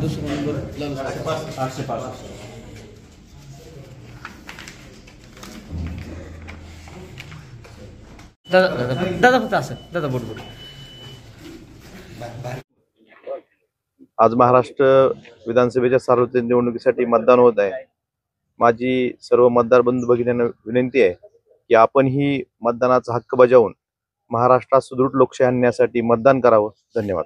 दुसरा नंबर 805 दादा फक्त असं दादा बोट आज महाराष्ट्र विधानसभेच्या सार्वत्रिक निवडणुकीसाठी मतदान होत आहे। माझी सर्व मतदार बंधू भगिनींना विनंती आहे की आपण ही मतदानाचा हक्क बजावून महाराष्ट्रात सुदृढ लोकशाही आणण्यासाठी मतदान करावं। धन्यवाद।